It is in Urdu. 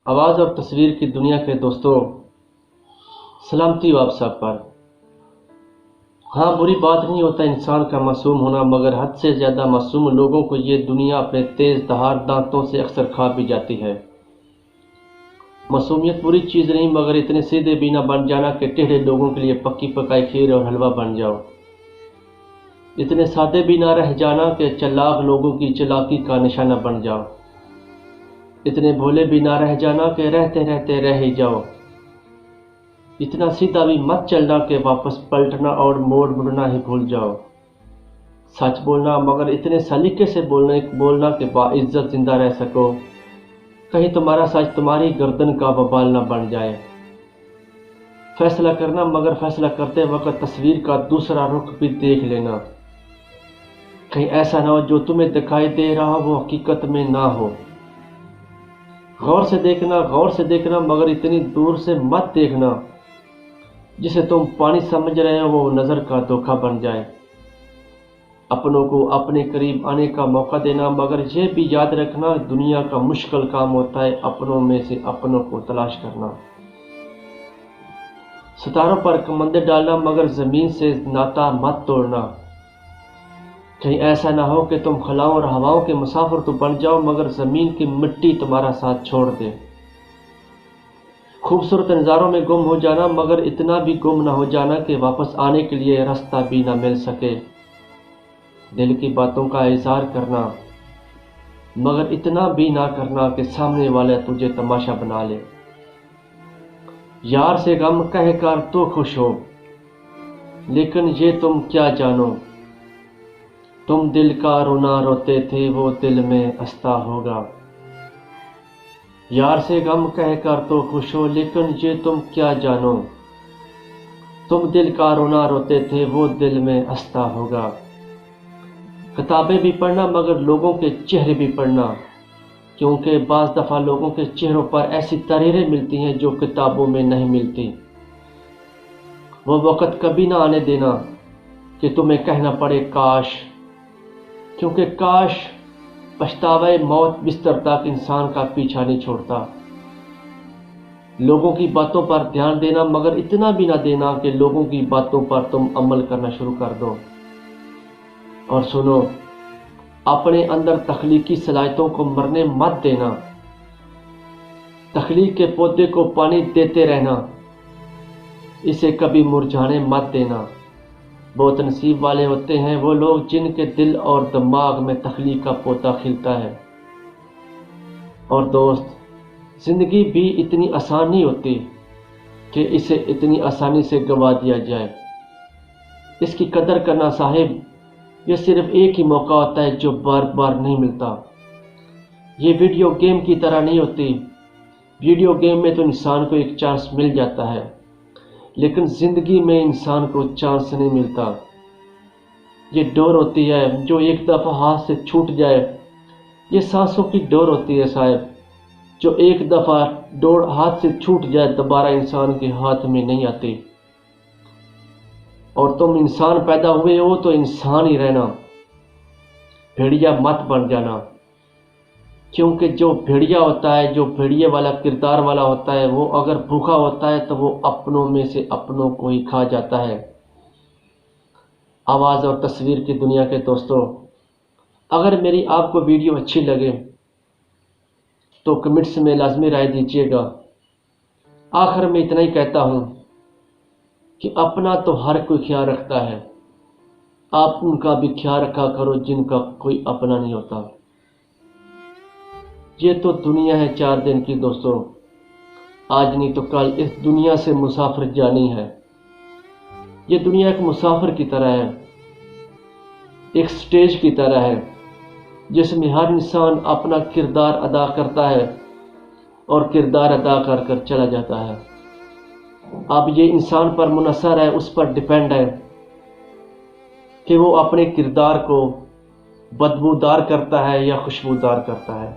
آواز اور تصویر کی دنیا کے دوستوں، سلامتی ہو آپ سب پر۔ ہاں، بری بات نہیں ہوتا انسان کا معصوم ہونا، مگر حد سے زیادہ معصوم لوگوں کو یہ دنیا اپنے تیز دھار دانتوں سے اکثر کھا بھی جاتی ہے۔ معصومیت بری چیز نہیں، مگر اتنے سیدھے بھی نہ بن جانا کہ ٹیڑھے لوگوں کے لیے پکی پکائی کھیر اور حلوہ بن جاؤ۔ اتنے سادے بھی نہ رہ جانا کہ چلاک لوگوں کی چلاکی کا نشانہ بن جاؤ۔ اتنے بھولے بھی نہ رہ جانا کہ رہتے رہتے رہ ہی جاؤ۔ اتنا سیدھا بھی مت چلنا کہ واپس پلٹنا اور موڑ مڑنا ہی بھول جاؤ۔ سچ بولنا، مگر اتنے سلیقے سے بولنا کہ باعزت زندہ رہ سکو، کہیں تمہارا سچ تمہاری گردن کا وبال نہ بن جائے۔ فیصلہ کرنا، مگر فیصلہ کرتے وقت تصویر کا دوسرا رخ بھی دیکھ لینا، کہیں ایسا نہ ہو جو تمہیں دکھائی دے رہا وہ حقیقت میں نہ ہو۔ غور سے دیکھنا، مگر اتنی دور سے مت دیکھنا جسے تم پانی سمجھ رہے ہو وہ نظر کا دھوکہ بن جائے۔ اپنوں کو اپنے قریب آنے کا موقع دینا، مگر یہ بھی یاد رکھنا دنیا کا مشکل کام ہوتا ہے اپنوں میں سے اپنوں کو تلاش کرنا۔ ستاروں پر کمندیں ڈالنا، مگر زمین سے ناتا مت توڑنا، کہیں ایسا نہ ہو کہ تم خلاؤں اور ہواؤں کے مسافر تو بن جاؤ مگر زمین کی مٹی تمہارا ساتھ چھوڑ دے۔ خوبصورت نظاروں میں گم ہو جانا، مگر اتنا بھی گم نہ ہو جانا کہ واپس آنے کے لیے راستہ بھی نہ مل سکے۔ دل کی باتوں کا اظہار کرنا، مگر اتنا بھی نہ کرنا کہ سامنے والا تجھے تماشا بنا لے۔ یار سے غم کہہ کر تو خوش ہو، لیکن یہ تم کیا جانو، تم دل کا رونا روتے تھے وہ دل میں ہنستا ہوگا۔ یار سے غم کہہ کر تو خوش ہو، لیکن یہ تم کیا جانو، تم دل کا رونا روتے تھے وہ دل میں ہنستا ہوگا۔ کتابیں بھی پڑھنا، مگر لوگوں کے چہرے بھی پڑھنا، کیونکہ بعض دفعہ لوگوں کے چہروں پر ایسی تحریریں ملتی ہیں جو کتابوں میں نہیں ملتی۔ وہ وقت کبھی نہ آنے دینا کہ تمہیں کہنا پڑے کاش، کیونکہ کاش پچھتاوے موت بستر تک انسان کا پیچھا نہیں چھوڑتا۔ لوگوں کی باتوں پر دھیان دینا، مگر اتنا بھی نہ دینا کہ لوگوں کی باتوں پر تم عمل کرنا شروع کر دو۔ اور سنو، اپنے اندر تخلیقی صلاحیتوں کو مرنے مت دینا۔ تخلیق کے پودے کو پانی دیتے رہنا، اسے کبھی مرجھانے مت دینا۔ بہت نصیب والے ہوتے ہیں وہ لوگ جن کے دل اور دماغ میں تخلیق کا پودا کھلتا ہے۔ اور دوست، زندگی بھی اتنی آسان نہیں ہوتی کہ اسے اتنی آسانی سے گنوا دیا جائے۔ اس کی قدر کرنا صاحب، یہ صرف ایک ہی موقع ہوتا ہے جو بار بار نہیں ملتا۔ یہ ویڈیو گیم کی طرح نہیں ہوتی۔ ویڈیو گیم میں تو انسان کو ایک چانس مل جاتا ہے، لیکن زندگی میں انسان کو چانس نہیں ملتا۔ یہ ڈور ہوتی ہے جو ایک دفعہ ہاتھ سے چھوٹ جائے، یہ سانسوں کی ڈور ہوتی ہے صاحب، جو ایک دفعہ ڈور ہاتھ سے چھوٹ جائے دوبارہ انسان کے ہاتھ میں نہیں آتی۔ اور تم انسان پیدا ہوئے ہو تو انسان ہی رہنا، بھیڑیا مت بن جانا، کیونکہ جو بھیڑیا ہوتا ہے، جو بھیڑیے والا کردار والا ہوتا ہے، وہ اگر بھوکا ہوتا ہے تو وہ اپنوں میں سے اپنوں کو ہی کھا جاتا ہے۔ آواز اور تصویر کی دنیا کے دوستوں، اگر میری آپ کو ویڈیو اچھی لگے تو کمنٹس میں لازمی رائے دیجیے گا۔ آخر میں اتنا ہی کہتا ہوں کہ اپنا تو ہر کوئی خیال رکھتا ہے، آپ ان کا بھی خیال رکھا کرو جن کا کوئی اپنا نہیں ہوتا۔ یہ تو دنیا ہے 4 دن کی دوستوں، آج نہیں تو کل اس دنیا سے مسافر جانی ہے۔ یہ دنیا ایک مسافر کی طرح ہے، ایک سٹیج کی طرح ہے جس میں ہر انسان اپنا کردار ادا کرتا ہے اور کردار ادا کر کر چلا جاتا ہے۔ اب یہ انسان پر منحصر ہے، اس پر ڈیپینڈ ہے کہ وہ اپنے کردار کو بدبودار کرتا ہے یا خوشبودار کرتا ہے۔